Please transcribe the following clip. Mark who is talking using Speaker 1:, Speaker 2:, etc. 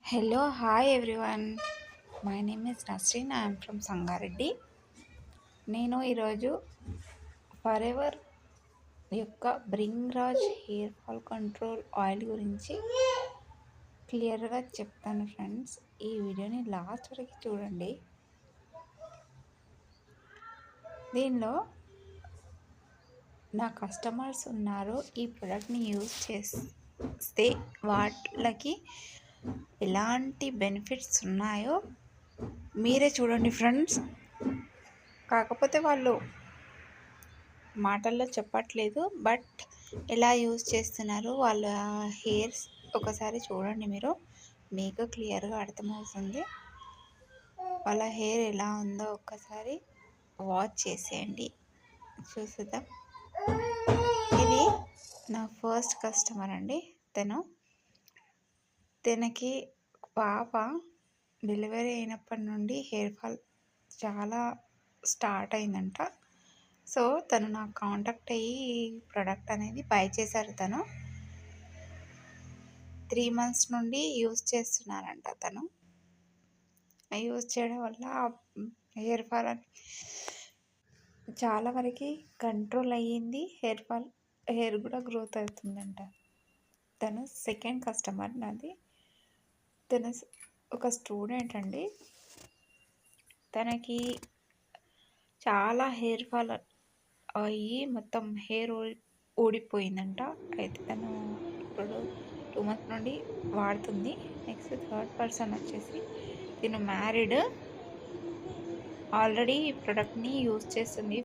Speaker 1: Hello, hi everyone. My name is Nasreen. I am from Sangareddy. నేను ఈరోజు forever యొక్క bring Raj hair fall control oil గురించి క్లియర్గా చెప్తాను ఫ్రెండ్స్. ఈ వీడియోని లాస్ట్ వరకు చూడండి. దీనిలో నా కస్టమర్స్ ఉన్నారు. ఈ ప్రోడక్ట్ని యూజ్ చేస్తే వాళ్ళకి ఎలాంటి బెనిఫిట్స్ ఉన్నాయో మీరే చూడండి ఫ్రెండ్స్. కాకపోతే వాళ్ళు మాటల్లో చెప్పట్లేదు, బట్ ఎలా యూజ్ చేస్తున్నారు వాళ్ళ హెయిర్స్ ఒకసారి చూడండి. మీకు క్లియర్గా అర్థమవుతుంది. వాళ్ళ హెయిర్ ఎలా ఉందో ఒక్కసారి వాచ్ చేసేయండి. చూసేద్దాం. ఇది నా ఫస్ట్ కస్టమర్ అండి. తనకి పాప డెలివరీ అయినప్పటి నుండి హెయిర్ ఫాల్ చాలా స్టార్ట్ అయిందంట. సో తను నాకు కాంటాక్ట్ అయ్యి ప్రోడక్ట్ అనేది బై చేశారు. తను 3 months నుండి యూజ్ చేస్తున్నారంట. తను యూజ్ చేయడం వల్ల హెయిర్ ఫాల్ చాలా వరకు కంట్రోల్ అయ్యింది. హెయిర్ కూడా గ్రోత్ అవుతుందంట. తను సెకండ్ కస్టమర్ నాది. తను ఒక స్టూడెంట్ అండి. తనకి చాలా హెయిర్ ఫాల్ అయ్యి మొత్తం హెయిర్ ఊడిపోయిందంట. అయితే తను ఇప్పుడు 2 months నుండి వాడుతుంది. నెక్స్ట్ థర్డ్ పర్సన్ వచ్చేసి తిను మ్యారీడ్, ఆల్రెడీ ఈ ప్రోడక్ట్ని యూజ్ చేస్తుంది.